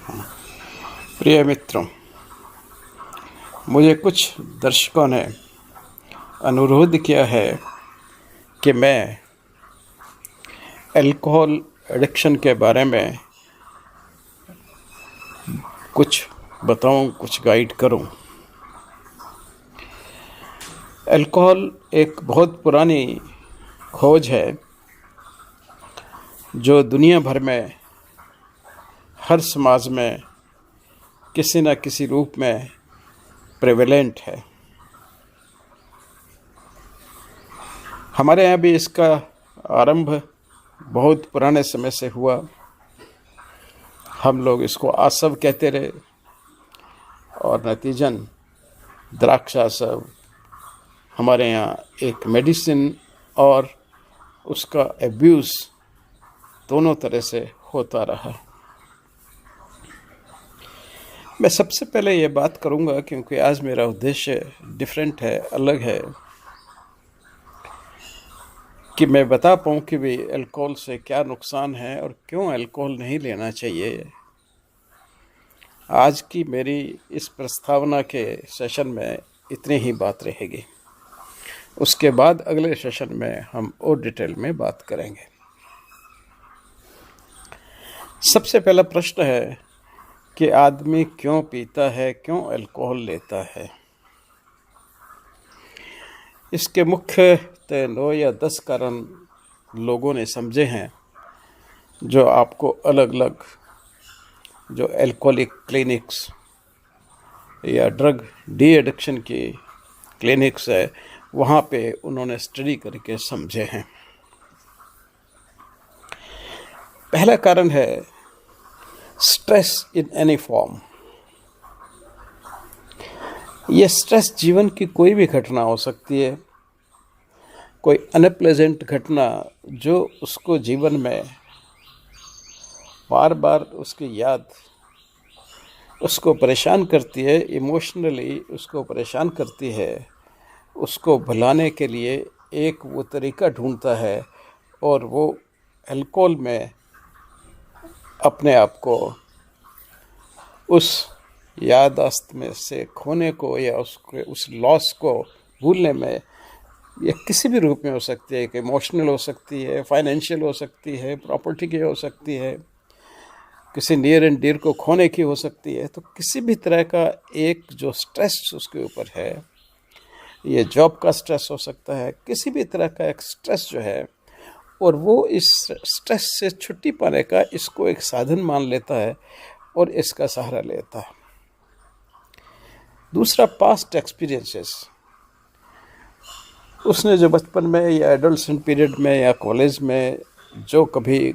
प्रिय मित्रों, मुझे कुछ दर्शकों ने अनुरोध किया है कि मैं अल्कोहल एडिक्शन के बारे में कुछ बताऊं, कुछ गाइड करूं। अल्कोहल एक बहुत पुरानी खोज है जो दुनिया भर में हर समाज में किसी न किसी रूप में प्रेवेलेंट है। हमारे यहाँ भी इसका आरंभ बहुत पुराने समय से हुआ। हम लोग इसको आसव कहते रहे और नतीजन द्राक्षासव हमारे यहाँ एक मेडिसिन और उसका एब्यूज़ दोनों तरह से होता रहा। मैं सबसे पहले ये बात करूँगा, क्योंकि आज मेरा उद्देश्य डिफरेंट है, अलग है, कि मैं बता पाऊँ कि भी अल्कोहल से क्या नुकसान है और क्यों अल्कोहल नहीं लेना चाहिए। आज की मेरी इस प्रस्तावना के सेशन में इतनी ही बात रहेगी। उसके बाद अगले सेशन में हम और डिटेल में बात करेंगे। सबसे पहला प्रश्न है कि आदमी क्यों पीता है, क्यों अल्कोहल लेता है। इसके मुख्य 9 या 10 कारण लोगों ने समझे हैं, जो आपको अलग अलग जो अल्कोहलिक क्लिनिक्स या ड्रग डी एडिक्शन की क्लिनिक्स है, वहाँ पे उन्होंने स्टडी करके समझे हैं। पहला कारण है स्ट्रेस इन एनी फॉर्म। ये स्ट्रेस जीवन की कोई भी घटना हो सकती है, कोई अनप्लेजेंट घटना जो उसको जीवन में बार बार उसकी याद उसको परेशान करती है, इमोशनली उसको परेशान करती है। उसको भुलाने के लिए एक वो तरीका ढूंढता है और वो अल्कोहल में अपने आप को उस याददाश्त में से खोने को या उस लॉस को भूलने में, ये किसी भी रूप में हो सकती है, कि इमोशनल हो सकती है, फाइनेंशियल हो सकती है, प्रॉपर्टी की हो सकती है, किसी नियर एंड डियर को खोने की हो सकती है। तो किसी भी तरह का एक जो स्ट्रेस उसके ऊपर है, ये जॉब का स्ट्रेस हो सकता है, किसी भी तरह का एक स्ट्रेस जो है, और वो इस स्ट्रेस से छुट्टी पाने का इसको एक साधन मान लेता है और इसका सहारा लेता है। दूसरा, पास्ट एक्सपीरियंसेस। उसने जो बचपन में या एडोलसेंट पीरियड में या कॉलेज में जो कभी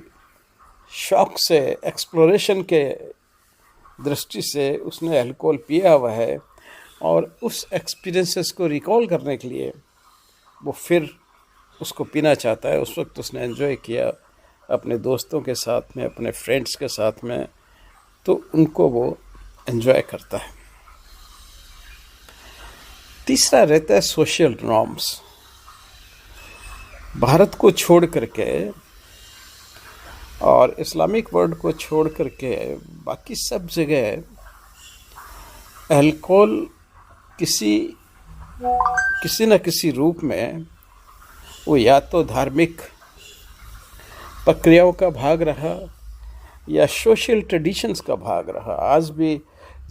शौक से, एक्सप्लोरेशन के दृष्टि से उसने अल्कोहल पिया हुआ है, और उस एक्सपीरियंसेस को रिकॉल करने के लिए वो फिर उसको पीना चाहता है। उस वक्त उसने एंजॉय किया अपने दोस्तों के साथ में, अपने फ्रेंड्स के साथ में, तो उनको वो एंजॉय करता है। तीसरा रहता है सोशल नॉर्म्स। भारत को छोड़ करके और इस्लामिक वर्ल्ड को छोड़ करके बाकी सब जगह अल्कोहल किसी न किसी रूप में वो या तो धार्मिक प्रक्रियाओं का भाग रहा या सोशल ट्रेडिशंस का भाग रहा। आज भी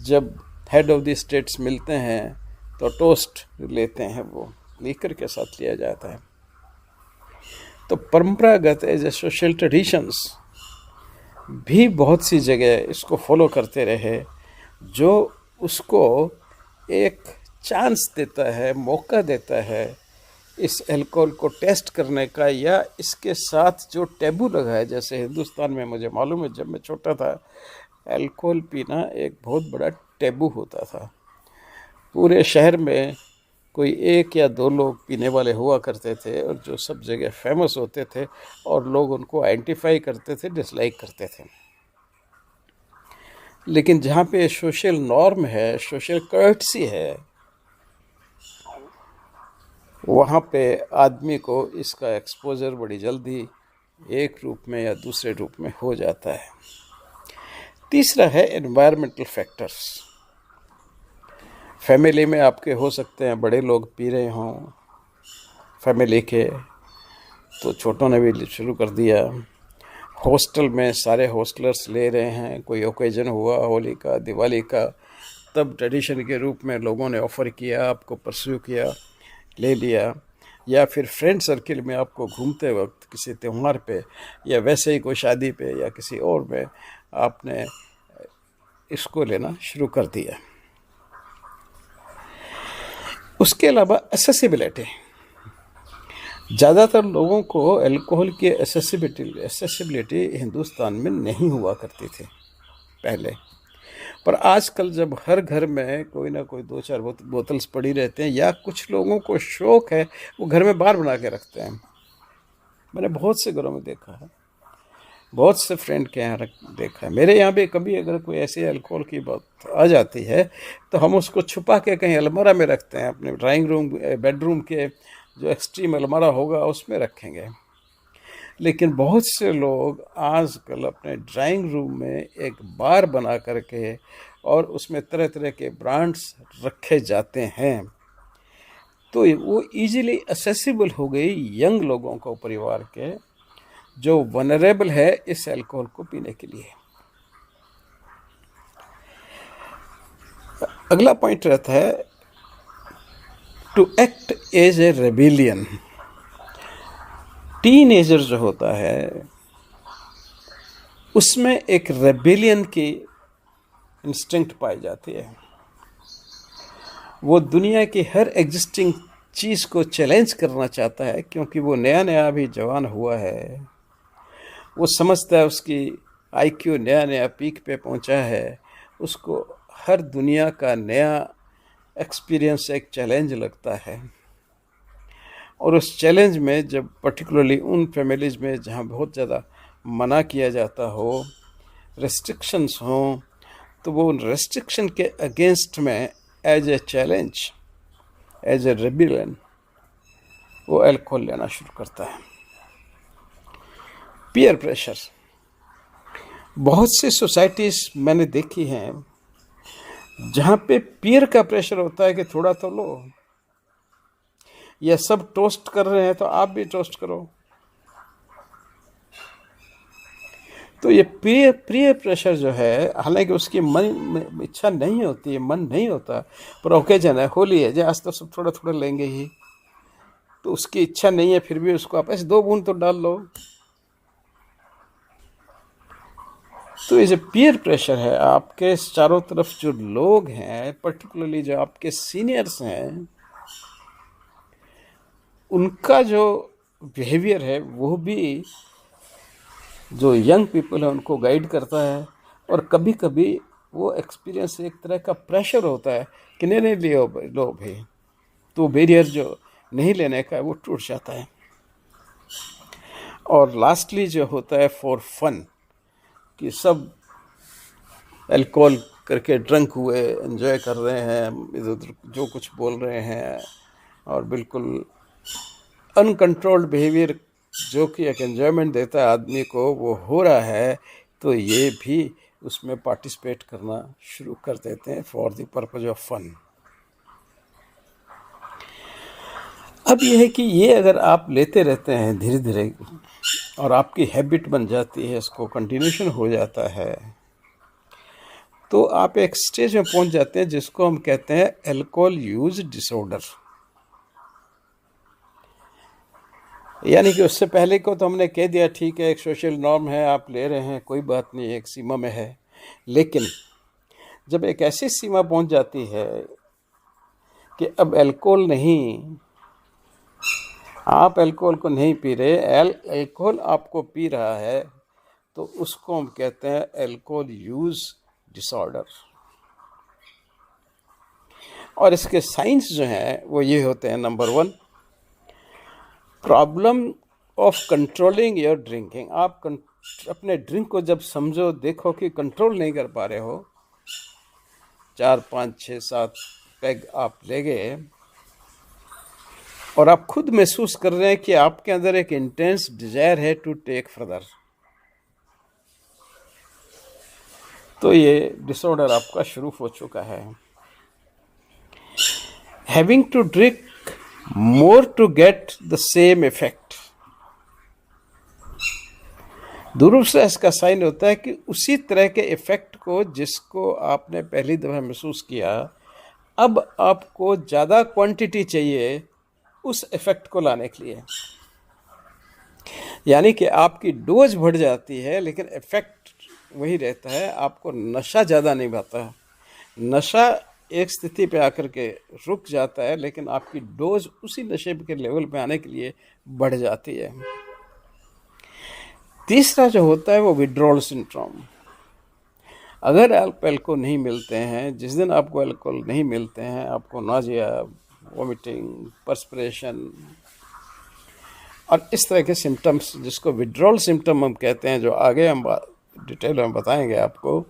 जब हेड ऑफ द स्टेट्स मिलते हैं तो टोस्ट लेते हैं, वो लीकर के साथ लिया जाता है। तो परंपरागत एज ए सोशल ट्रेडिशंस भी बहुत सी जगह इसको फॉलो करते रहे, जो उसको एक चांस देता है, मौका देता है इस अल्कोहल को टेस्ट करने का, या इसके साथ जो टैबू लगा है। जैसे हिंदुस्तान में मुझे मालूम है, जब मैं छोटा था अल्कोहल पीना एक बहुत बड़ा टैबू होता था। पूरे शहर में कोई 1 या 2 लोग पीने वाले हुआ करते थे, और जो सब जगह फेमस होते थे और लोग उनको आइडेंटिफाई करते थे, डिसलाइक करते थे। लेकिन जहाँ पे सोशल नॉर्म है, सोशल कर्टसी है, वहाँ पे आदमी को इसका एक्सपोजर बड़ी जल्दी एक रूप में या दूसरे रूप में हो जाता है। तीसरा है एनवायरमेंटल फैक्टर्स। फैमिली में आपके हो सकते हैं बड़े लोग पी रहे हों फैमिली के, तो छोटों ने भी शुरू कर दिया। हॉस्टल में सारे हॉस्टलर्स ले रहे हैं, कोई ओकेजन हुआ होली का, दिवाली का, तब ट्रेडिशन के रूप में लोगों ने ऑफ़र किया, आपको परस्यू किया, ले लिया। या फिर फ्रेंड सर्किल में आपको घूमते वक्त किसी त्यौहार पे या वैसे ही कोई शादी पे या किसी और में आपने इसको लेना शुरू कर दिया। उसके अलावा एसेसिबिलिटी, ज़्यादातर लोगों को अल्कोहल की एसेसिबिलिटी हिंदुस्तान में नहीं हुआ करती थी पहले, पर आजकल जब हर घर में कोई ना कोई 2-4 बोतल्स पड़ी रहते हैं, या कुछ लोगों को शौक़ है वो घर में बार बना के रखते हैं। मैंने बहुत से घरों में देखा है, बहुत से फ्रेंड के यहाँ देखा है। मेरे यहाँ भी कभी अगर कोई ऐसी अल्कोहल की बात आ जाती है तो हम उसको छुपा के कहीं अलमारा में रखते हैं, अपने ड्राइंग रूम बेडरूम के जो एक्सट्रीम अलमारा होगा उसमें रखेंगे। लेकिन बहुत से लोग आजकल अपने ड्राइंग रूम में एक बार बना करके और उसमें तरह तरह के ब्रांड्स रखे जाते हैं, तो वो इजीली एक्सेसिबल हो गई यंग लोगों को, परिवार के जो वनरेबल है इस अल्कोहल को पीने के लिए। अगला पॉइंट रहता है to act as a rebellion. Teenager जो होता है उसमें एक रेबिलियन की इंस्टिंक्ट पाई जाती है। वो दुनिया की हर एग्जिस्टिंग चीज़ को चैलेंज करना चाहता है, क्योंकि वो नया नया अभी जवान हुआ है। वो समझता है उसकी आईक्यू नया नया पीक पे पहुंचा है, उसको हर दुनिया का नया एक्सपीरियंस एक चैलेंज लगता है। और उस चैलेंज में जब पर्टिकुलरली उन फैमिलीज़ में जहाँ बहुत ज़्यादा मना किया जाता हो, रेस्ट्रिक्शंस हों, तो वो उन रेस्ट्रिक्शन के अगेंस्ट में as a challenge, as a rebellion वो अल्कोहल लेना शुरू करता है। पीयर प्रेशर, बहुत सी सोसाइटीज़ मैंने देखी हैं जहाँ पे पीयर का प्रेशर होता है कि थोड़ा तो लो, या सब टोस्ट कर रहे हैं तो आप भी टोस्ट करो। तो ये पीयर प्रेशर जो है, हालांकि उसकी मन इच्छा नहीं होती है, मन नहीं होता, पर ओकेजन है, होली है, आज तो सब थोड़ा थोड़ा लेंगे ही, तो उसकी इच्छा नहीं है, फिर भी उसको आप ऐसे 2 बूंद तो डाल लो। तो ये जो पीयर प्रेशर है, आपके चारों तरफ जो लोग हैं, पर्टिकुलरली जो आपके सीनियर्स हैं, उनका जो बिहेवियर है वो भी जो यंग पीपल है उनको गाइड करता है। और कभी कभी वो एक्सपीरियंस एक तरह का प्रेशर होता है कि नहीं लो भाई, तो बैरियर जो नहीं लेने का है वो टूट जाता है। और लास्टली जो होता है फॉर फन, कि सब अल्कोहल करके ड्रंक हुए, एंजॉय कर रहे हैं, इधर उधर जो कुछ बोल रहे हैं, और बिल्कुल अनकंट्रोल्ड बिहेवियर जो कि एक एन्जॉयमेंट देता है आदमी को, वो हो रहा है, तो ये भी उसमें पार्टिसिपेट करना शुरू कर देते हैं for the purpose of fun. अब ये है कि ये अगर आप लेते रहते हैं धीरे धीरे और आपकी हैबिट बन जाती है, इसको कंटिन्यूशन हो जाता है, तो आप एक स्टेज में पहुंच जाते हैं जिसको हम कहते हैं अल्कोहल यूज डिसऑर्डर। यानी कि उससे पहले को तो हमने कह दिया ठीक है, एक सोशल नॉर्म है, आप ले रहे हैं, कोई बात नहीं, एक सीमा में है। लेकिन जब एक ऐसी सीमा पहुंच जाती है कि अब अल्कोहल नहीं, आप अल्कोहल को नहीं पी रहे, अल्कोहल आपको पी रहा है, तो उसको हम कहते हैं अल्कोहल यूज डिसऑर्डर। और इसके साइंस जो हैं वो ये होते हैं, number 1, problem of controlling your drinking. आप अपने ड्रिंक को जब समझो, देखो कि कंट्रोल नहीं कर पा रहे हो, 4, 5, 6, 7 पैग आप ले गए और आप खुद महसूस कर रहे हैं कि आपके अंदर एक इंटेंस डिजायर है टू टेक फर्दर, तो ये डिसऑर्डर आपका शुरू हो चुका है। Having to drink more to get the same effect, दूरस्थ का साइन होता है कि उसी तरह के इफेक्ट को जिसको आपने पहली दफ़ा महसूस किया, अब आपको ज़्यादा क्वांटिटी चाहिए उस इफेक्ट को लाने के लिए। यानी कि आपकी डोज बढ़ जाती है लेकिन इफेक्ट वही रहता है, आपको नशा ज़्यादा नहीं आता। नशा एक स्थिति पे आकर के रुक जाता है लेकिन आपकी डोज उसी नशे के लेवल पे आने के लिए बढ़ जाती है। तीसरा जो होता है वो विड्रॉल सिंड्रोम। अगर आप अल्कोहल नहीं मिलते हैं, जिस दिन आपको अल्कोहल नहीं मिलते हैं, आपको नाजिया, वोमिटिंग, पर्सपिरेशन और इस तरह के सिम्टम्स, जिसको विड्रॉल सिम्टम हम कहते हैं, जो आगे हम डिटेल में बताएंगे आपको,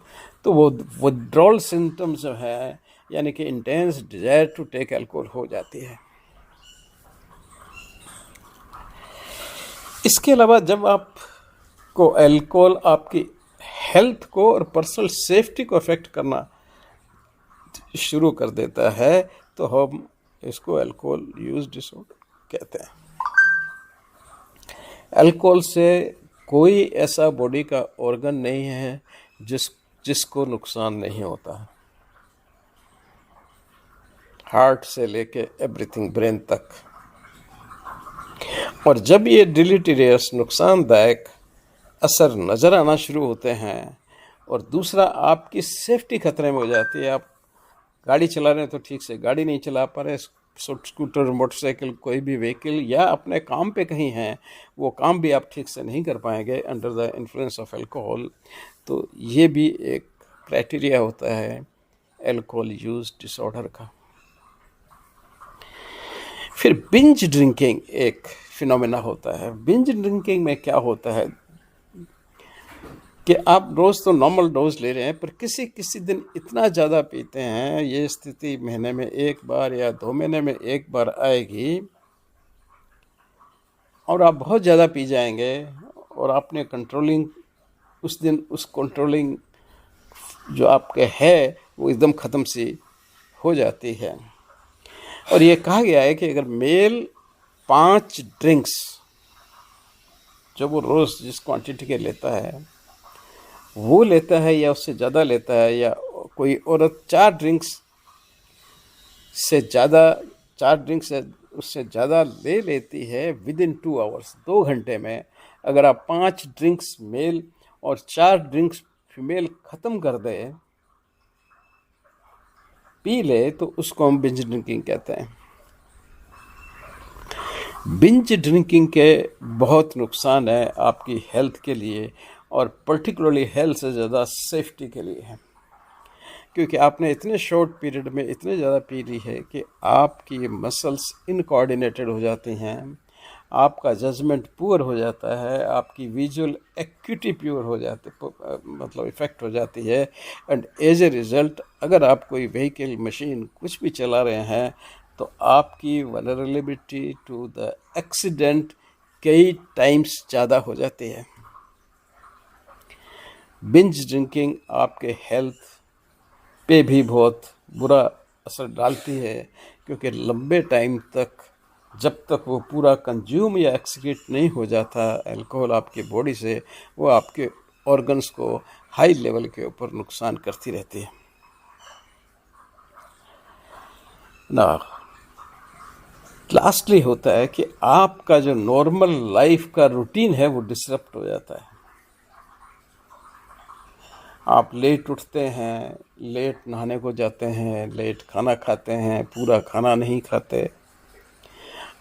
तो वो विड्रॉल सिम्टम्स जो है यानी कि intense desire to take alcohol हो जाती है। इसके अलावा जब आपको अल्कोहल आपकी हेल्थ को और पर्सनल सेफ्टी को अफेक्ट करना शुरू कर देता है तो हम इसको अल्कोहल यूज डिसऑर्डर कहते हैं। अल्कोहल से कोई ऐसा बॉडी का ऑर्गन नहीं है जिसको नुकसान नहीं होता। हार्ट से लेके एवरीथिंग, ब्रेन तक। और जब ये डिलीटेरियस, नुकसानदायक असर नज़र आना शुरू होते हैं और दूसरा आपकी सेफ्टी खतरे में हो जाती है, आप गाड़ी चला रहे हैं तो ठीक से गाड़ी नहीं चला पा रहे, स्कूटर, मोटरसाइकिल, कोई भी व्हीकल, या अपने काम पे कहीं हैं, वो काम भी आप ठीक से नहीं कर पाएंगे under the influence of alcohol. तो ये भी एक क्राइटेरिया होता है अल्कोहल यूज डिसऑर्डर का। फिर बिंज ड्रिंकिंग एक फिनोमेना होता है। बिंज ड्रिंकिंग में क्या होता है कि आप रोज़ तो नॉर्मल डोज ले रहे हैं, पर किसी किसी दिन इतना ज़्यादा पीते हैं, ये स्थिति महीने में एक बार या 2 महीने में एक बार आएगी और आप बहुत ज़्यादा पी जाएंगे और आपने कंट्रोलिंग, उस दिन उस कंट्रोलिंग जो आपके है वो एकदम ख़त्म सी हो जाती है। और ये कहा गया है कि अगर मेल 5 ड्रिंक्स जो वो रोज़ जिस क्वांटिटी के लेता है वो लेता है या उससे ज़्यादा लेता है, या कोई औरत 4 ड्रिंक्स से उससे ज़्यादा ले लेती है विद इन 2 आवर्स, 2 घंटे में अगर आप 5 ड्रिंक्स मेल और 4 ड्रिंक्स फीमेल ख़त्म कर दे, पी ले, तो उसको हम बिंज ड्रिंकिंग कहते हैं। बिंज ड्रिंकिंग के बहुत नुकसान है आपकी हेल्थ के लिए और पर्टिकुलरली हेल्थ से ज़्यादा सेफ्टी के लिए है, क्योंकि आपने इतने शॉर्ट पीरियड में इतने ज़्यादा पी ली है कि आपकी मसल्स इनकोऑर्डिनेटेड हो जाती हैं, आपका जजमेंट पुअर हो जाता है, आपकी विजुअल एक्यूटी प्योर हो जाती, मतलब इफ़ेक्ट हो जाती है। एंड एज ए रिज़ल्ट अगर आप कोई व्हीकल, मशीन कुछ भी चला रहे हैं तो आपकी वनरेबिलिटी टू द एक्सीडेंट कई टाइम्स ज़्यादा हो जाती है। बिंज ड्रिंकिंग आपके हेल्थ पे भी बहुत बुरा असर डालती है, क्योंकि लंबे टाइम तक जब तक वो पूरा कंज्यूम या एक्सक्रीट नहीं हो जाता अल्कोहल आपकी बॉडी से, वो आपके ऑर्गन्स को हाई लेवल के ऊपर नुकसान करती रहती है ना। लास्टली होता है कि आपका जो नॉर्मल लाइफ का रूटीन है वो डिसरप्ट हो जाता है। आप लेट उठते हैं, लेट नहाने को जाते हैं, लेट खाना खाते हैं, पूरा खाना नहीं खाते,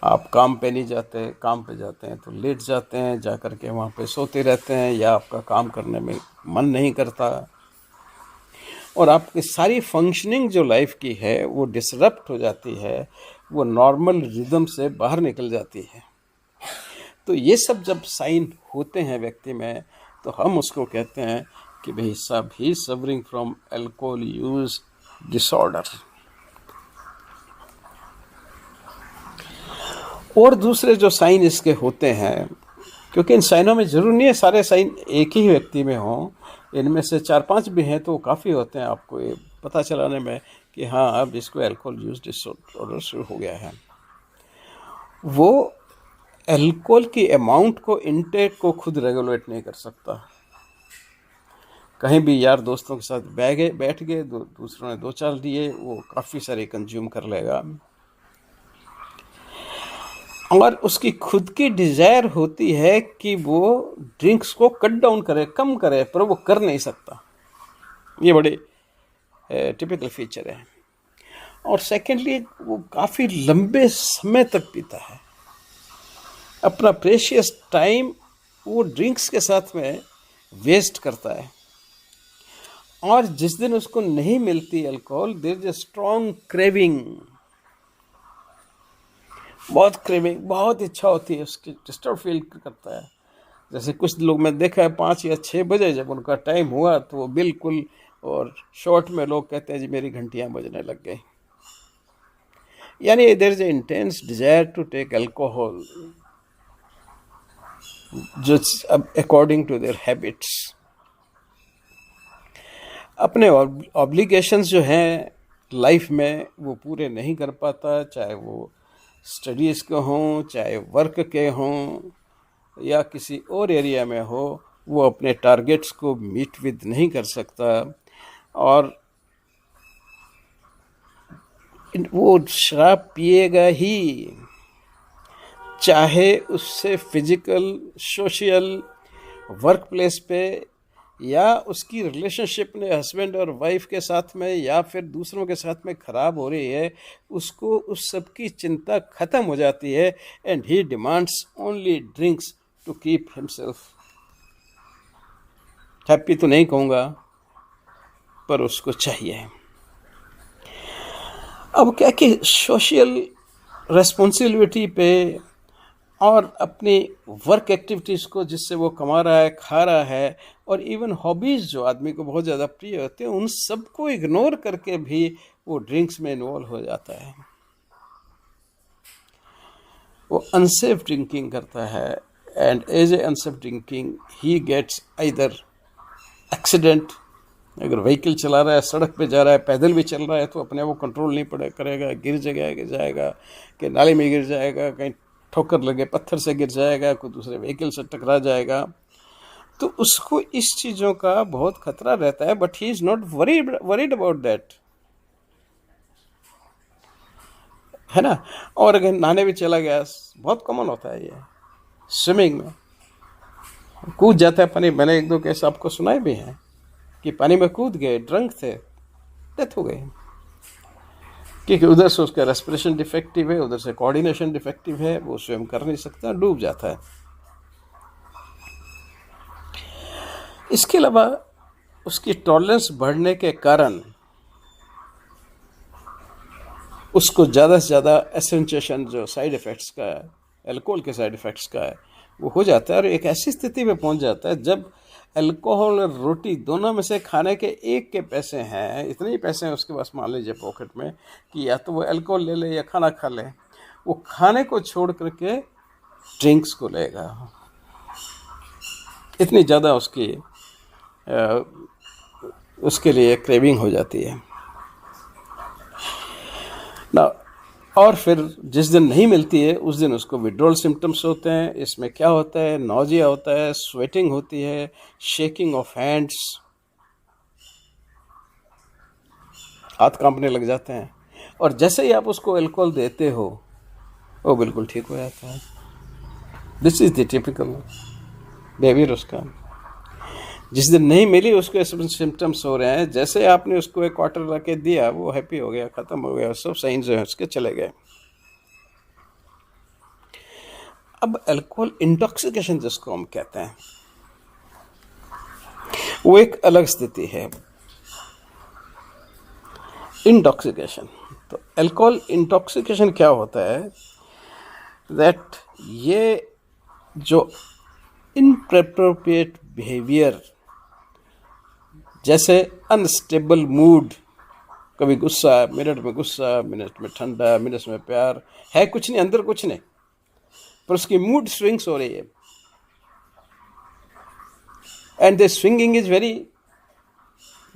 आप काम पे नहीं जाते, काम पे जाते हैं तो लेट जाते हैं, जा कर के वहाँ पे सोते रहते हैं या आपका काम करने में मन नहीं करता और आपकी सारी फंक्शनिंग जो लाइफ की है वो डिसरप्ट हो जाती है, वो नॉर्मल रिदम से बाहर निकल जाती है। तो ये सब जब साइन होते हैं व्यक्ति में तो हम उसको कहते हैं कि भाई साहब ही suffering from alcohol use disorder. और दूसरे जो साइन इसके होते हैं, क्योंकि इन साइनों में ज़रूर नहीं है सारे साइन एक ही व्यक्ति में हों, इनमें से 4-5 भी हैं तो काफ़ी होते हैं आपको ये पता चलाने में कि हाँ अब इसको अल्कोहल यूज डिसऑर्डर शुरू हो गया है। वो अल्कोहल की अमाउंट को, इनटेक को खुद रेगुलेट नहीं कर सकता। कहीं भी यार दोस्तों के साथ बैठ गए, दूसरों ने 2-4 लिए, वो काफ़ी सारे कंज्यूम कर लेगा। और उसकी खुद की डिज़ायर होती है कि वो ड्रिंक्स को कट डाउन करे, कम करे, पर वो कर नहीं सकता। ये बड़े टिपिकल फीचर है। और सेकेंडली वो काफ़ी लंबे समय तक पीता है, अपना प्रेशियस टाइम वो ड्रिंक्स के साथ में वेस्ट करता है। और जिस दिन उसको नहीं मिलती alcohol, there is a strong craving, बहुत क्रेविंग, बहुत इच्छा होती है उसकी, डिस्टर्ब फील करता है। जैसे कुछ लोग मैं देखा है 5 या 6 बजे जब उनका टाइम हुआ तो वो बिल्कुल, और शॉर्ट में लोग कहते हैं जी मेरी घंटियां बजने लग गई। यानी there is a intense desire to take alcohol, जो अकॉर्डिंग टू देयर हैबिट्स। अपने ऑब्लिगेशंस जो हैं लाइफ में वो पूरे नहीं कर पाता, चाहे वो स्टडीज़ के हों, चाहे वर्क के हों, या किसी और एरिया में हो, वो अपने टारगेट्स को मीट विद नहीं कर सकता। और वो शराब पिएगा ही, चाहे उससे फिजिकल, सोशल, वर्क प्लेस पे, या उसकी रिलेशनशिप ने हस्बैंड और वाइफ के साथ में या फिर दूसरों के साथ में ख़राब हो रही है, उसको उस सब की चिंता ख़त्म हो जाती है। And he demands only drinks to keep himself happy, तो नहीं कहूँगा, पर उसको चाहिए। अब क्या कि सोशल रेस्पॉन्सिबिलिटी पे और अपनी वर्क एक्टिविटीज़ को जिससे वो कमा रहा है, खा रहा है, और इवन हॉबीज़ जो आदमी को बहुत ज़्यादा प्रिय होते हैं, उन सबको इग्नोर करके भी वो ड्रिंक्स में इन्वॉल्व हो जाता है। वो अनसेफ ड्रिंकिंग करता है, and as a unsafe drinking he gets either accident, अगर व्हीकल चला रहा है, सड़क पे जा रहा है, पैदल भी चल रहा है, तो अपने वो कंट्रोल नहीं करेगा, गिर जाएगा कि नाले में गिर जाएगा, कहीं ठोकर लगे, पत्थर से गिर जाएगा, कोई दूसरे व्हीकल से टकरा जाएगा। तो उसको इस चीज़ों का बहुत खतरा रहता है, but he is not worried about that, है ना। और अगर नहाने भी चला गया, बहुत कॉमन होता है ये, स्विमिंग में कूद जाता है पानी। मैंने 1-2 केस आपको सुनाए भी हैं कि पानी में कूद गए, ड्रंक थे, डेथ हो गई, क्योंकि उधर से उसका रेस्पिरेशन डिफेक्टिव है, उधर से कोऑर्डिनेशन डिफेक्टिव है, वो स्वयं कर नहीं सकता, डूब जाता है। इसके अलावा उसकी टॉलरेंस बढ़ने के कारण उसको ज़्यादा से ज़्यादा एसेंशिएशन, जो साइड इफ़ेक्ट्स का है, अल्कोहल के साइड इफ़ेक्ट्स का है, वो हो जाता है। और एक ऐसी स्थिति में पहुंच जाता है जब अल्कोहल और रोटी दोनों में से खाने के एक के पैसे हैं, इतने ही पैसे हैं उसके पास, मान लीजिए पॉकेट में, कि या तो वो अल्कोहल ले ले या खाना खा ले, वो खाने को छोड़ करके ड्रिंक्स को लेगा। इतनी ज़्यादा उसके लिए क्रेविंग हो जाती है ना। और फिर जिस दिन नहीं मिलती है उस दिन उसको विड्रॉल सिम्टम्स होते हैं। इसमें क्या होता है, नौजिया होता है, स्वेटिंग होती है, शेकिंग ऑफ हैंड्स, हाथ कांपने लग जाते हैं। और जैसे ही आप उसको अल्कोहल देते हो वो बिल्कुल ठीक हो जाता है। This is the typical behaviour उसका। जिस दिन नहीं मिली उसको सिम्टम्स हो रहे हैं, जैसे आपने उसको एक क्वार्टर ला के दिया वो हैप्पी हो गया, ख़त्म हो गया, सब साइंस जो है उसके चले गए। अब अल्कोहल इंटॉक्सिकेशन जिसको हम कहते हैं, वो एक अलग स्थिति है। इंटॉक्सिकेशन, तो अल्कोहल इंटॉक्सिकेशन क्या होता है, दैट ये जो इनअप्रोप्रिएट बिहेवियर, जैसे अनस्टेबल मूड, कभी गुस्सा, मिनट में गुस्सा, मिनट में ठंडा, मिनट में प्यार, है कुछ नहीं, अंदर कुछ नहीं, पर उसकी मूड स्विंग्स हो रही है, and the swinging is very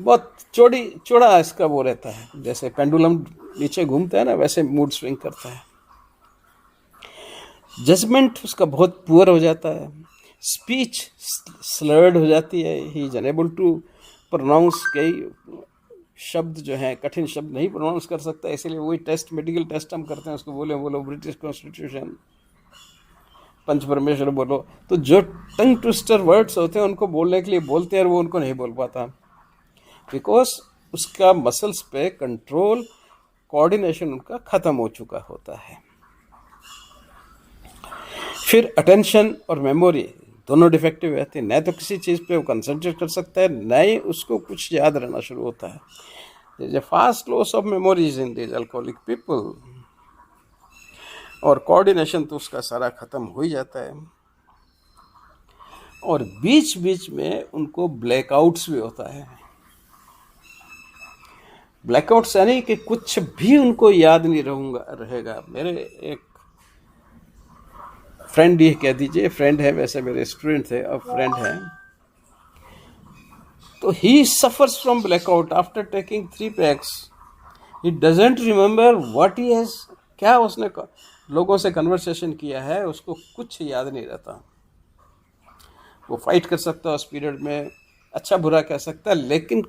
बहुत चौड़ा इसका वो रहता है, जैसे पेंडुलम नीचे घूमता है ना, वैसे मूड स्विंग करता है। जजमेंट उसका बहुत पुअर हो जाता है, स्पीच स्लर्ड हो जाती है, he is unable to pronounce, कई शब्द जो हैं कठिन शब्द नहीं प्रोनाउंस कर सकता, इसीलिए वही टेस्ट, मेडिकल टेस्ट हम करते हैं, उसको बोलो ब्रिटिश कॉन्स्टिट्यूशन, पंच परमेश्वर बोलो, तो जो टंग ट्विस्टर वर्ड्स होते हैं उनको बोलने के लिए बोलते हैं और वो उनको नहीं बोल पाता, बिकॉज उसका मसल्स पे कंट्रोल, कोऑर्डिनेशन उनका खत्म हो चुका होता है। फिर अटेंशन और मेमोरी दोनों डिफेक्टिव रहते हैं, न तो किसी चीज़ पे वो कंसंट्रेट कर सकता है, न ही उसको कुछ याद रहना शुरू होता है। There is a fast loss of memories in these alcoholic people, और कोऑर्डिनेशन तो उसका सारा ख़त्म हो ही जाता है, और बीच बीच में उनको ब्लैकआउट्स भी होता है। ब्लैकआउट्स यानी कि कुछ भी उनको याद नहीं रहेगा। मेरे एक फ्रेंड, ये कह दीजिए फ्रेंड है, वैसे मेरे स्टूडेंट थे, अब फ्रेंड हैं, तो ही suffers from blackout after taking 3 PACS. He doesn't remember what he has, क्या उसने लोगों से कन्वर्सेशन किया है, उसको कुछ याद नहीं रहता। वो फाइट कर सकता है उस पीरियड में, अच्छा बुरा कह सकता है, लेकिन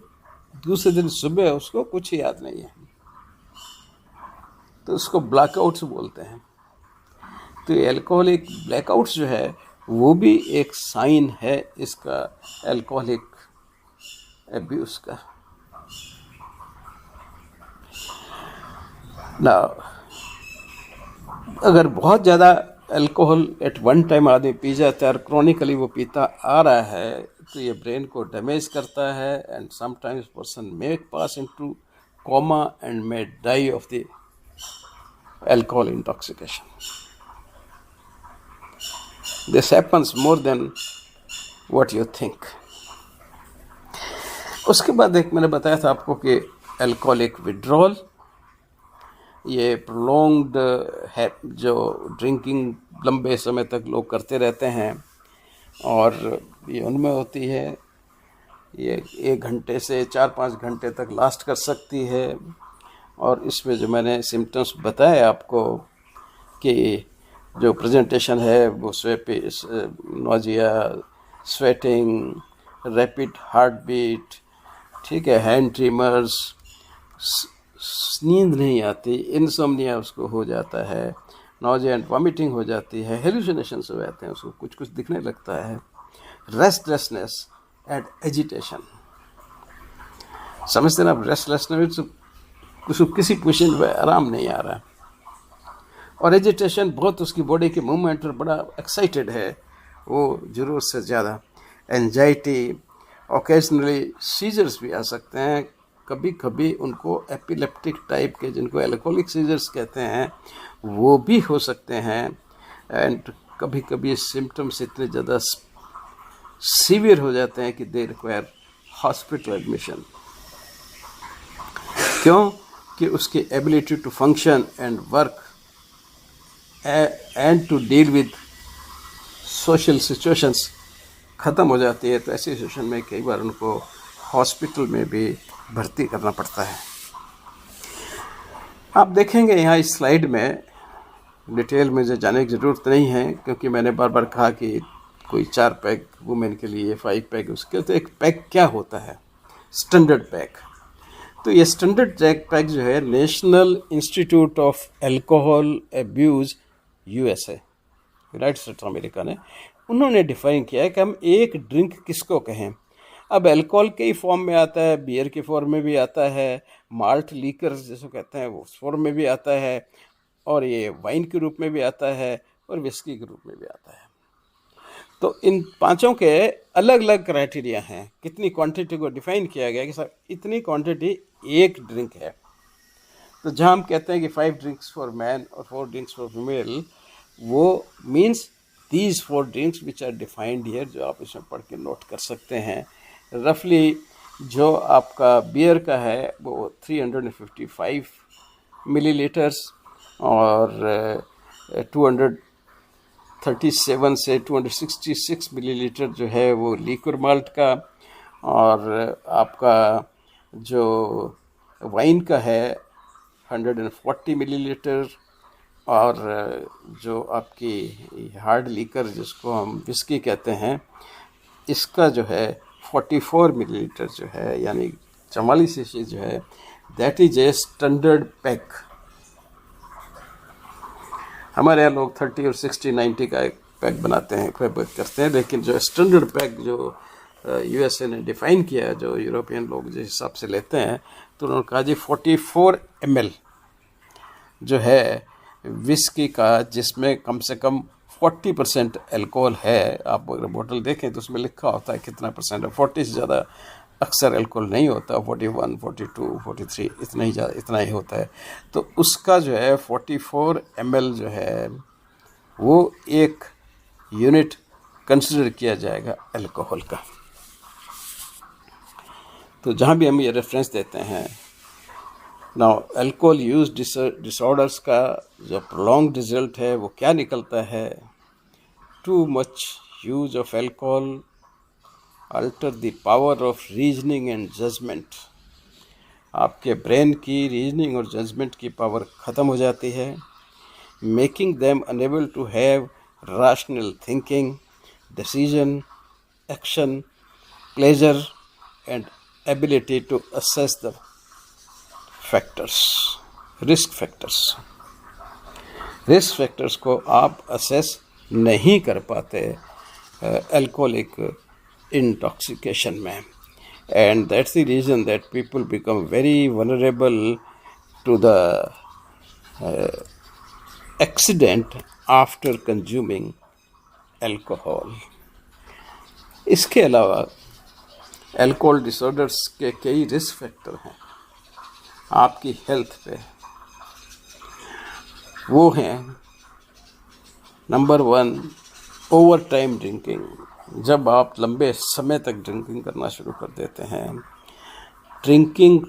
दूसरे दिन सुबह उसको कुछ याद नहीं है, तो उसको ब्लैकआउट्स बोलते हैं। तो एल्कोहलिक ब्लैकआउट्स जो है वो भी एक साइन है इसका एल्कोहलिक एब्यूज का। ना अगर बहुत ज़्यादा अल्कोहल एट वन टाइम आदमी पी जाता है और क्रॉनिकली वो पीता आ रहा है, तो ये ब्रेन को डैमेज करता है, and sometimes person may pass into coma and may die of the alcohol intoxication. This happens more than what you think. उसके बाद एक मैंने बताया था आपको कि अल्कोहलिक विड्रॉल, ये प्रोलॉन्ग्ड है, जो ड्रिंकिंग लंबे समय तक लोग करते रहते हैं, और ये उनमें होती है, ये 1 घंटे से 4-5 घंटे तक लास्ट कर सकती है। और इसमें जो मैंने सिम्टम्स बताए आपको कि जो प्रेजेंटेशन है वो nausea, sweating, rapid heart beat, ठीक है, हैंड ट्रिमर्स, नींद नहीं आती, इनसोम्निया उसको हो जाता है, नोजिया एंड वॉमिटिंग हो जाती है, हेलुसिनेशंस हो जाते हैं, उसको कुछ कुछ दिखने लगता है, रेस्टलेसनेस एंड एजिटेशन। समझते ना आप, रेस्टलेसनेस उसको किसी पोजीशन पे आराम नहीं आ रहा, और एजिटेशन बहुत उसकी बॉडी के मूवमेंट पर बड़ा एक्साइटेड है वो ज़रूरत से ज़्यादा, एंजाइटी, ओकेजनली सीजर्स भी आ सकते हैं, कभी कभी उनको एपिलेप्टिक टाइप के, जिनको एल्कोहलिक सीजर्स कहते हैं, वो भी हो सकते हैं, एंड कभी कभी सिम्टम्स इतने ज़्यादा सीवियर हो जाते हैं कि दे रिक्वायर हॉस्पिटल एडमिशन। क्यों? कि उसकी ability to function and work and to deal with social situations ख़त्म हो जाती है। तो ऐसी सिचुएशन में कई बार उनको हॉस्पिटल में भी भर्ती करना पड़ता है। आप देखेंगे यहाँ इस स्लाइड में, डिटेल में जो जाने की ज़रूरत नहीं है, क्योंकि मैंने बार बार कहा कि कोई 4 पैक वुमेन के लिए, 5 पैक उसके, तो एक पैक क्या होता है, स्टैंडर्ड पैक। तो ये स्टैंडर्ड पैक जो है national institute of alcohol abuse USA, United states America ने, उन्होंने डिफाइन किया है कि हम एक ड्रिंक किसको कहें। अब अल्कोहल कई फॉर्म में आता है, बियर के फॉर्म में भी आता है, माल्ट लीकर जिसको कहते हैं वो उस फॉर्म में भी आता है, और ये वाइन के रूप में भी आता है, और विस्की के रूप में भी आता है। तो इन पांचों के अलग अलग क्राइटेरिया हैं, कितनी क्वांटिटी को डिफाइन किया गया कि सर इतनी क्वांटिटी एक ड्रिंक है। तो जहाँ हम कहते हैं कि 5 ड्रिंक्स फॉर मैन और 4 ड्रिंक्स फॉर फीमेल, वो means these 4 drinks which are defined here, जो आप इसमें पढ़ के नोट कर सकते हैं। रफली जो आपका बियर का है वो 355 मिलीलीटर्स, और 237 से 266 मिलीलीटर जो है वो लिक्विड माल्ट का, और आपका जो वाइन का है 140 मिलीलीटर, और जो आपकी हार्ड लीकर जिसको हम विस्की कहते हैं, इसका जो है 44 मिलीलीटर जो है, यानी 44 शीशी जो है, that is a standard pack. हमारे यहाँ लोग 30 और 60 90 का एक पैक बनाते हैं, पैक करते हैं, लेकिन जो स्टैंडर्ड पैक जो यूएसए ने डिफ़ाइन किया है, जो यूरोपियन लोग जिस हिसाब से लेते हैं, तो उन्होंने कहा जी 44 ml जो है विस्की का, जिसमें कम से कम 40% अल्कोहल है। आप अगर बोतल देखें तो उसमें लिखा होता है कितना परसेंट है, 40 से ज़्यादा अक्सर अल्कोहल नहीं होता, 41, 42, 43 इतना ही होता है। तो उसका जो है 44 ml जो है वो एक यूनिट कंसिडर किया जाएगा अल्कोहल का। तो जहाँ भी हम ये रेफरेंस देते हैं, नाउ अल्कोहल यूज डिसऑर्डर्स का जो प्रोलॉन्ग रिजल्ट है वो क्या निकलता है? Too much use of alcohol alter the power of reasoning and judgment. आपके ब्रेन की रीजनिंग और जजमेंट की पावर ख़त्म हो जाती है, making them unable to have rational thinking, decision, action, pleasure, and ability to assess the factors, risk factors. Risk factors को आप असेस नहीं कर पाते अल्कोहलिक इंटॉक्सिकेशन में, and that's the reason that people become very vulnerable to the accident after consuming alcohol. इसके अलावा alcohol disorders के कई रिस्क फैक्टर हैं आपकी हेल्थ पे। वो हैं, नंबर 1, ओवर टाइम ड्रिंकिंग। जब आप लंबे समय तक ड्रिंकिंग करना शुरू कर देते हैं, ड्रिंकिंग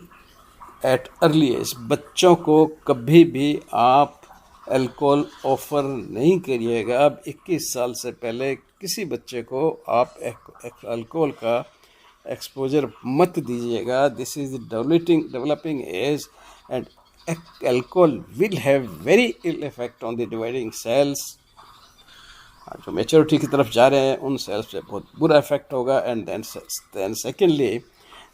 एट अर्ली एज, बच्चों को कभी भी आप अल्कोहल ऑफ़र नहीं करिएगा। अब 21 साल से पहले किसी बच्चे को आप अल्कोहल का एक्सपोजर मत दीजिएगा। This is developing age, and alcohol will have very ill effect on the dividing cells. जो मेच्योरिटी की तरफ जा रहे हैं उन सेल्स पे बहुत बुरा इफेक्ट होगा। एंड देन सेकेंडली,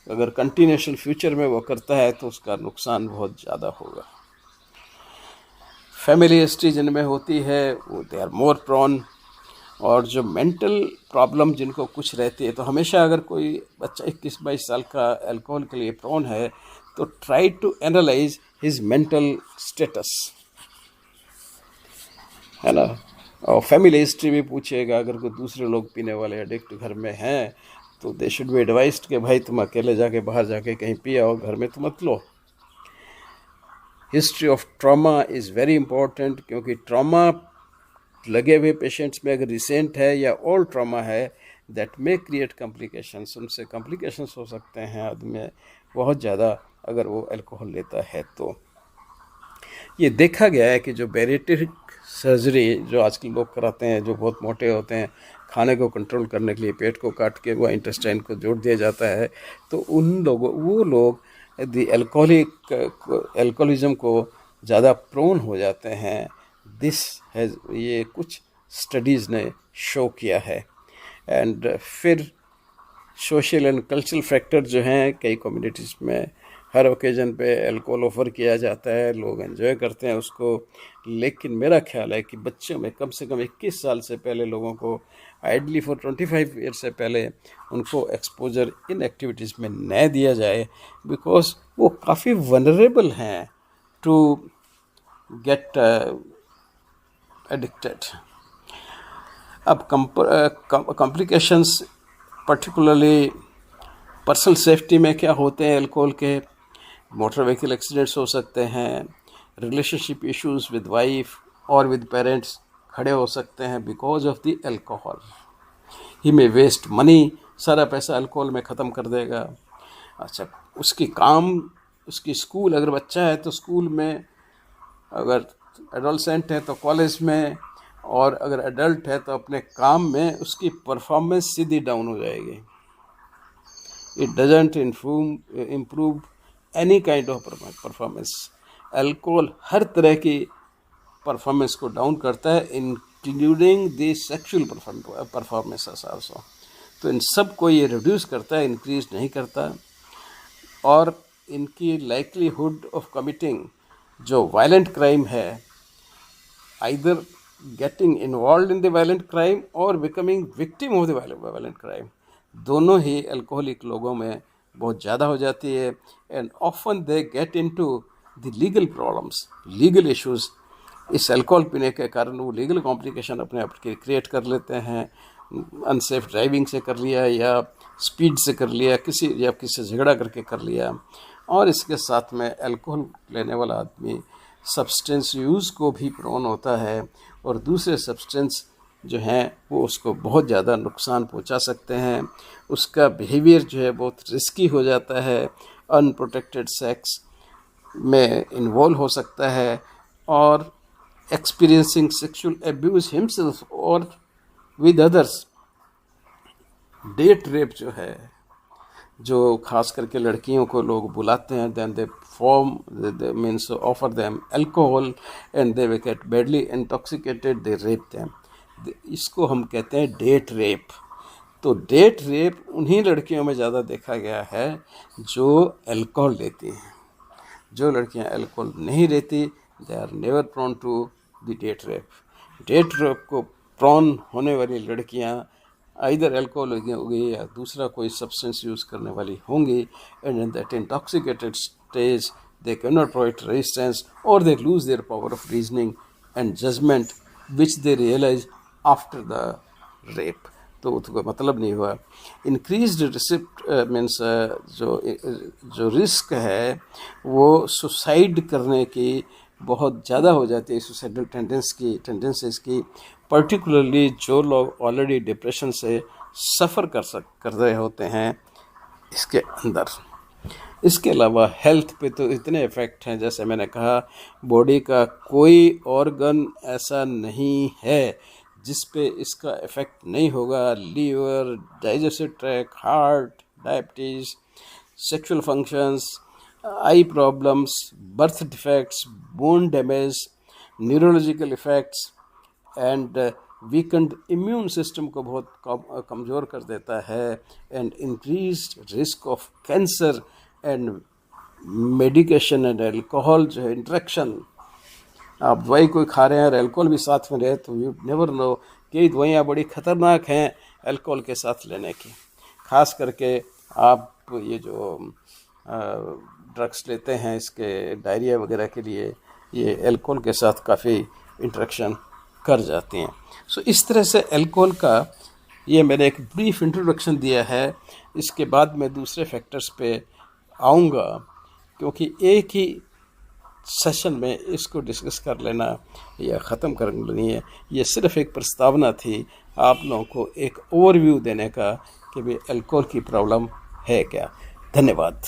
अगर कंटिन्यूशन फ्यूचर में वो करता है तो उसका नुकसान बहुत ज़्यादा होगा। फैमिली हिस्ट्री जिनमें होती है वो दे आर मोर प्रोन, और जो मेंटल प्रॉब्लम जिनको कुछ रहती है, तो हमेशा अगर कोई बच्चा 21-22 साल का अल्कोहल के लिए प्रोन है तो try to analyse his mental status, है ना। और फैमिली हिस्ट्री भी पूछिएगा। अगर कोई दूसरे लोग पीने वाले एडिक्ट घर में हैं तो दे शुड बी एडवाइज्ड कि भाई तुम अकेले जाके बाहर जाके कहीं पिया हो, घर में तो मत लो। History of trauma is very important, क्योंकि ट्रॉमा लगे हुए पेशेंट्स में अगर रिसेंट है या ओल्ड ट्रॉमा है, दैट मे क्रिएट कॉम्प्लिकेशंस। उनसे कॉम्प्लिकेशंस हो सकते हैं आदमी में बहुत ज़्यादा अगर वो अल्कोहल लेता है। तो ये देखा गया है कि जो बैरिएट्रिक सर्जरी जो आजकल लोग कराते हैं, जो बहुत मोटे होते हैं, खाने को कंट्रोल करने के लिए पेट को काट के वो इंटेस्टाइन को जोड़ दिया जाता है, तो वो लोग दी अल्कोहलिज्म को ज़्यादा प्रोन हो जाते हैं। ये कुछ स्टडीज़ ने शो किया है। एंड फिर सोशल एंड कल्चरल फैक्टर जो हैं, कई कम्युनिटीज़ में हर ओकेजन पे अल्कोहल ऑफ़र किया जाता है, लोग एंजॉय करते हैं उसको। लेकिन मेरा ख्याल है कि बच्चों में कम से कम 21 साल से पहले लोगों को, आइडली फॉर 25 ईयर से पहले उनको एक्सपोजर इन एक्टिविटीज़ में न दिया जाए, बिकॉज वो काफ़ी वनरेबल हैं टू गेट एडिक्टेड। अब कॉम्प्लिकेशंस पर्टिकुलरली पर्सनल सेफ्टी में क्या होते हैं अल्कोहल के? मोटर व्हीकल एक्सीडेंट्स हो सकते हैं, रिलेशनशिप इश्यूज विद वाइफ और विद पेरेंट्स खड़े हो सकते हैं बिकॉज ऑफ द अल्कोहल। ही में वेस्ट मनी, सारा पैसा अल्कोहल में ख़त्म कर देगा। अच्छा, उसकी स्कूल, अगर बच्चा है तो स्कूल में, अगर एडोलसेंट है तो कॉलेज में, और अगर एडल्ट है तो अपने काम में उसकी परफॉर्मेंस सीधी डाउन हो जाएगी। It doesn't improve any kind of performance. Alcohol हर तरह की परफॉर्मेंस को डाउन करता है, including the sexual performances also. तो इन सब को ये रिड्यूस करता है, इंक्रीज नहीं करता। और इनकी लाइकलीहुड ऑफ कमिटिंग जो वायलेंट क्राइम है, either getting involve in the violent crime और becoming victim of the violent crime, दोनों ही अल्कोहलिक लोगों में बहुत ज़्यादा हो जाती है। And often they get into the legal problems, legal issues. इस अल्कोहल पीने के कारण वो लीगल कॉम्प्लिकेशन अपने आप के क्रिएट कर लेते हैं। अनसेफ ड्राइविंग से कर लिया या स्पीड से कर लिया, किसी से झगड़ा करके कर लिया। और इसके साथ में अल्कोहल लेने वाला आदमी सब्सटेंस यूज़ को भी प्रोन होता है, और दूसरे सब्सटेंस जो हैं वो उसको बहुत ज़्यादा नुकसान पहुंचा सकते हैं। उसका बिहेवियर जो है बहुत रिस्की हो जाता है, अनप्रोटेक्टेड सेक्स में इन्वॉल्व हो सकता है, और एक्सपीरियंसिंग सेक्सुअल एब्यूज़ हिमसेल्फ और विद अदर्स। डेट रेप जो है, जो खास करके लड़कियों को लोग बुलाते हैं, then they means offer them alcohol and they will get badly intoxicated, they rape them. इसको हम कहते हैं डेट रेप। तो डेट रेप उन्हीं लड़कियों में ज़्यादा देखा गया है जो अल्कोहल लेती हैं। जो लड़कियां अल्कोहल नहीं लेती, they are never prone to the date rape. Date rape को प्रोन होने वाली लड़कियां आइदर अल्कोहल होगी या दूसरा कोई सब्सटेंस यूज़ करने वाली होंगी, and in that intoxicated stage they can not provide resistance और they lose their power of reasoning and judgement which they realise after the rape. तो उसका मतलब नहीं हुआ। इंक्रीज्ड रिसिप्ट मीन्स जो रिस्क है वो सुसाइड करने की बहुत ज़्यादा हो जाती है, सुसाइडल टेंडेंसीज की, पर्टिकुलरली जो लोग ऑलरेडी डिप्रेशन से सफ़र कर रहे होते हैं इसके अंदर। इसके अलावा हेल्थ पे तो इतने इफ़ेक्ट हैं, जैसे मैंने कहा, बॉडी का कोई ऑर्गन ऐसा नहीं है जिस पे इसका इफ़ेक्ट नहीं होगा। Liver, digestive tract, heart, diabetes, sexual functions, eye problems, birth defects, bone damage, neurological effects and weakened immune system को बहुत कमज़ोर कर देता है, and increased risk of cancer and medication and alcohol जो है इंटरेक्शन। आप दवाई कोई खा रहे हैं और अल्कोहल भी साथ में रहे तो यू नेवर नो कि दवाइयाँ बड़ी ख़तरनाक हैं अल्कोहल के साथ लेने की। ख़ास करके आप ये जो ड्रग्स लेते हैं इसके डायरिया वगैरह के लिए, ये अल्कोहल के साथ काफ़ी इंटरेक्शन कर जाती हैं। सो इस तरह से अल्कोहल का ये मैंने एक ब्रीफ इंट्रोडक्शन दिया है। इसके बाद मैं दूसरे फैक्टर्स पे आऊँगा, क्योंकि एक ही सेशन में इसको डिस्कस कर लेना या ख़त्म कर लेनी है, ये सिर्फ एक प्रस्तावना थी आप लोगों को एक ओवरव्यू देने का कि भाई अल्कोहल की प्रॉब्लम है क्या। धन्यवाद।